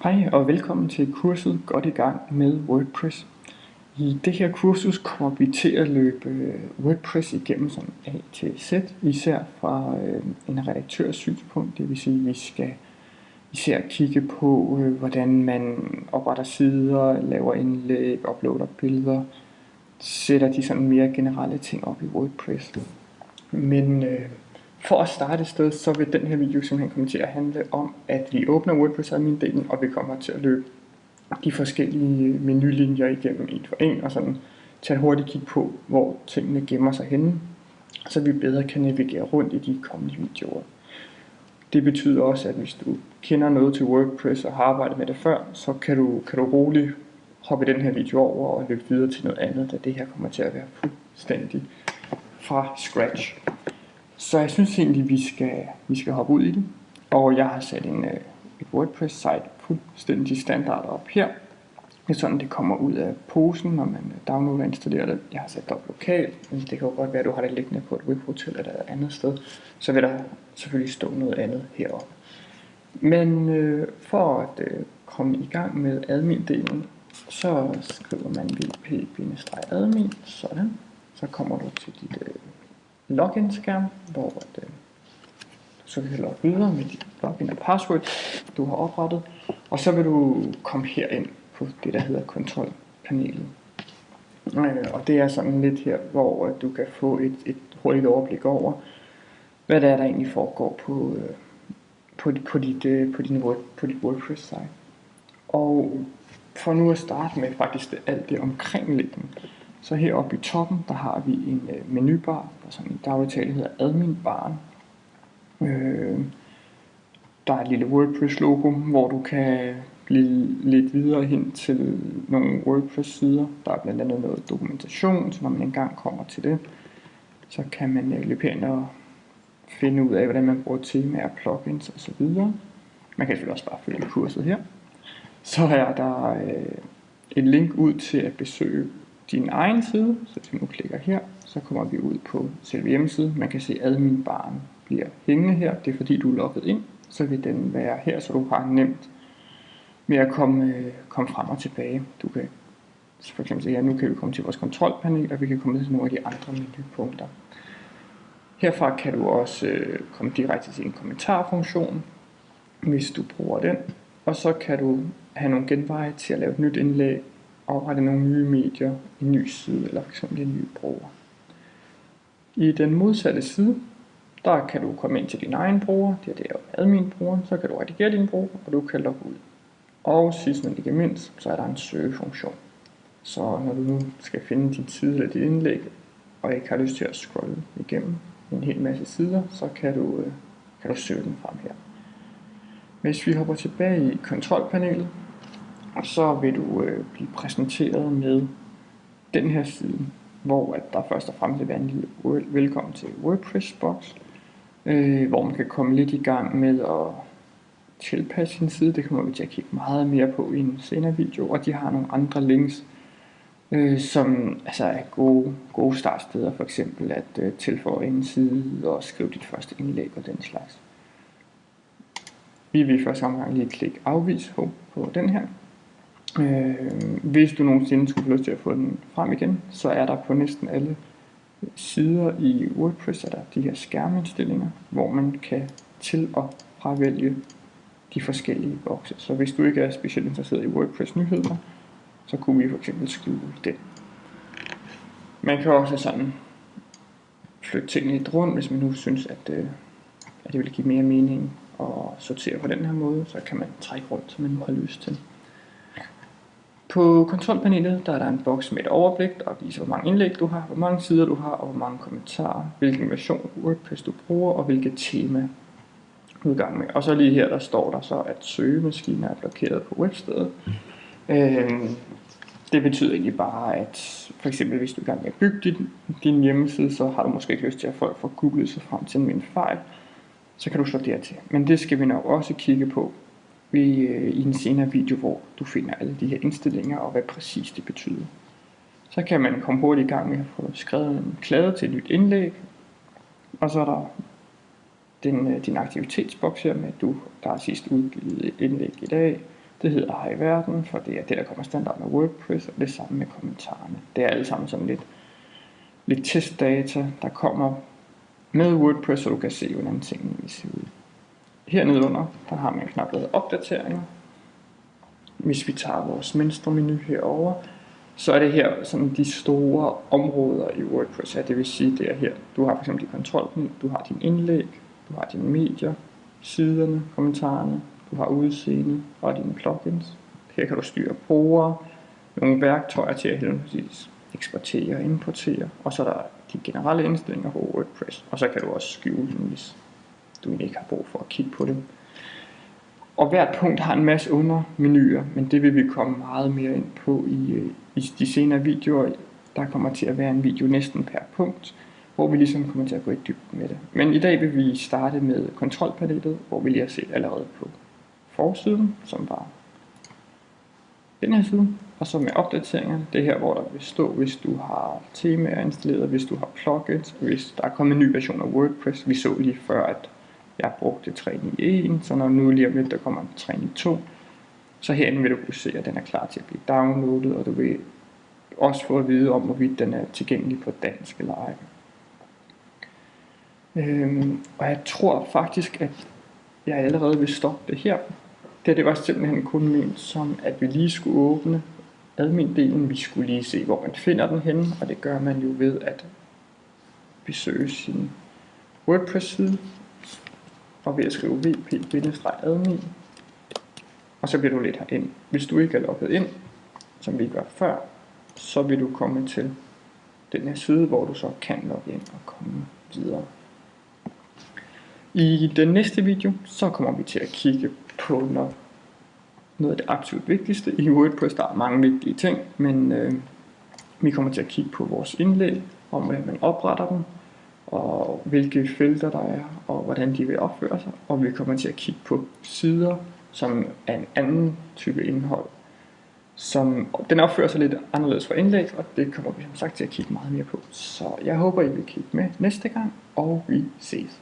Hej og velkommen til kurset Godt i gang med WordPress. I det her kursus kommer vi til at løbe WordPress igennem som A til Z, især fra en redaktørs synspunkt. Det vil sige, at vi skal især kigge på, hvordan man opretter sider, laver indlæg, uploader billeder, sætter de sådan mere generelle ting op i WordPress. Men for at starte et sted, så vil den her video simpelthen komme til at handle om, at vi åbner WordPress admin-delen, og vi kommer til at løbe de forskellige menulinjer igennem en for en, og sådan tage et hurtigt kig på, hvor tingene gemmer sig henne, så vi bedre kan navigere rundt i de kommende videoer. Det betyder også, at hvis du kender noget til WordPress og har arbejdet med det før, så kan du roligt hoppe den her video over og løbe videre til noget andet, da det her kommer til at være fuldstændig fra scratch. Så jeg synes egentlig, vi skal hoppe ud i det, og jeg har sat et WordPress-site fuldstændig standard op her. Det er sådan, det kommer ud af posen, når man downloader og installerer det. Jeg har sat det op lokalt, men det kan jo godt være, at du har det liggende på et webhotel eller et andet sted. Så vil der selvfølgelig stå noget andet heroppe. Men for at komme i gang med admin-delen, så skriver man wp-admin, sådan. Så kommer du til dit login-skærm, hvor så kan du logge videre med dit login og password, du har oprettet. Og så vil du komme herind på det, der hedder kontrolpanelet. Og det er sådan lidt her, hvor du kan få et hurtigt overblik over, hvad der egentlig foregår på dit WordPress-site. Og for nu at starte med faktisk alt det omkringliggende, så heroppe i toppen, der har vi en menubar, der som i daglig tale hedder admin-baren. Der er et lille WordPress-logo, hvor du kan blive lidt videre hen til nogle WordPress-sider. Der er blandt andet noget dokumentation, så når man engang kommer til det, så kan man løbe hen og finde ud af, hvordan man bruger temaer, plugins osv. Man kan selvfølgelig også bare følge kurset her. Så er der et link ud til at besøge din egen side, så hvis vi nu klikker her, så kommer vi ud på selve hjemmesiden. Man kan se, at admin-baren bliver hængende her. Det er fordi, du er logget ind, så vil den være her, så du har nemt med at komme frem og tilbage. Du kan for eksempel sige, at nu kan vi komme til vores kontrolpanel, og vi kan komme til nogle af de andre menupunkter. Herfra kan du også komme direkte til en kommentarfunktion, hvis du bruger den. Og så kan du have nogle genveje til at lave et nyt indlæg, oprette nogle nye medier, en ny side eller fx en ny bruger. I den modsatte side, der kan du komme ind til din egen bruger, det er jo admin-brugeren, så kan du redigere din bruger, og du kan logge ud. Og sidst men ikke mindst, så er der en søgefunktion. Så når du nu skal finde din side eller dit indlæg, og ikke har lyst til at scrolle igennem en hel masse sider, så kan du søge den frem her. Hvis vi hopper tilbage i kontrolpanelet, så vil du blive præsenteret med den her side, hvor at der først og fremmest vil være en lille velkommen til WordPress-boks, hvor man kan komme lidt i gang med at tilpasse sin side. Det kommer vi til at kigge meget mere på i en senere video, og de har nogle andre links, som altså er gode startsteder, for eksempel at tilføje en side og skrive dit første indlæg og den slags. Vi vil i første omgang lige klikke afvis på den her. Hvis du nogensinde skulle få lyst til at få den frem igen, så er der på næsten alle sider i WordPress, er der de her skærmindstillinger, hvor man kan til- og fravælge de forskellige bokse. Så hvis du ikke er specielt interesseret i WordPress nyheder, så kunne vi for eksempel skjule den. Man kan også sådan flytte tingene lidt rundt, hvis man nu synes, at det vil give mere mening at sortere på den her måde, så kan man trække rundt, som man nu har lyst til. På kontrolpanelet, der er der en boks med et overblik, der viser, hvor mange indlæg du har, hvor mange sider du har, og hvor mange kommentarer, hvilken version af WordPress du bruger, og hvilket tema du er i gang med. Og så lige her, der står der så, at søgemaskiner er blokeret på webstedet. Det betyder egentlig bare, at for eksempel hvis du er i gang med at bygge din hjemmeside, så har du måske ikke lyst til, at folk får googlet sig frem til en fejl, så kan du slå det til. Men det skal vi nok også kigge på i en senere video, hvor du finder alle de her indstillinger og hvad præcis det betyder. Så kan man komme hurtigt i gang med at få skrevet en klade til et nyt indlæg, og så er der din aktivitetsboks her med, at der er sidst udgivet et indlæg i dag, Det hedder Hej Verden, for det er det, der kommer standard med WordPress, og det samme med kommentarerne. Det er alle sammen sådan lidt testdata, der kommer med WordPress, så du kan se, hvordan tingene vil se ud. Hernede under, der har man en knap, der hedder opdateringer. Hvis vi tager vores menu herover, så er det her sådan de store områder i WordPress. Ja, det vil sige, det er her. Du har fx din kontrolpanel, du har din indlæg, du har dine medier, siderne, kommentarerne, du har udseende og dine plugins. Her kan du styre brugere, nogle værktøjer til at henholdsvis eksportere og importere, og så er der de generelle indstillinger på WordPress, og så kan du også skjule dem, hvis du ikke har brug for at kigge på dem. Og hvert punkt har en masse undermenuer, men det vil vi komme meget mere ind på i de senere videoer. Der kommer til at være en video næsten per punkt, hvor vi ligesom kommer til at gå i dybden med det. Men i dag vil vi starte med kontrolpanelet, hvor vi lige har set allerede på forsiden, som var den her side. Og så med opdateringerne, det her, hvor der vil stå, hvis du har temaer installeret, hvis du har plugins, hvis der er kommet en ny version af WordPress. Vi så lige før, at jeg brugte 3.9.1, så når nu lige om lidt, der kommer en 3.9.2, så herinde vil du kunne se, at den er klar til at blive downloadet, og du vil også få at vide om, hvorvidt den er tilgængelig på dansk eller ej. Og jeg tror faktisk, at jeg allerede vil stoppe det her. Det var simpelthen kun ment som, at vi lige skulle åbne admin-delen. Vi skulle lige se, hvor man finder den henne, og det gør man jo ved at besøge sin WordPress-side, og ved at skrive wp-admin, og så bliver du lidt herind. Hvis du ikke er logget ind, som vi gør før, så vil du komme til den her side, hvor du så kan logge ind og komme videre. I den næste video, så kommer vi til at kigge på noget af det absolut vigtigste i WordPress. Der er mange vigtige ting, men vi kommer til at kigge på vores indlæg, om hvordan man opretter dem, og hvilke felter der er, og hvordan de vil opføre sig. Og vi kommer til at kigge på sider, som er en anden type indhold. Den opfører sig lidt anderledes fra indlæg, og det kommer vi som sagt til at kigge meget mere på. Så jeg håber, I vil kigge med næste gang, og vi ses.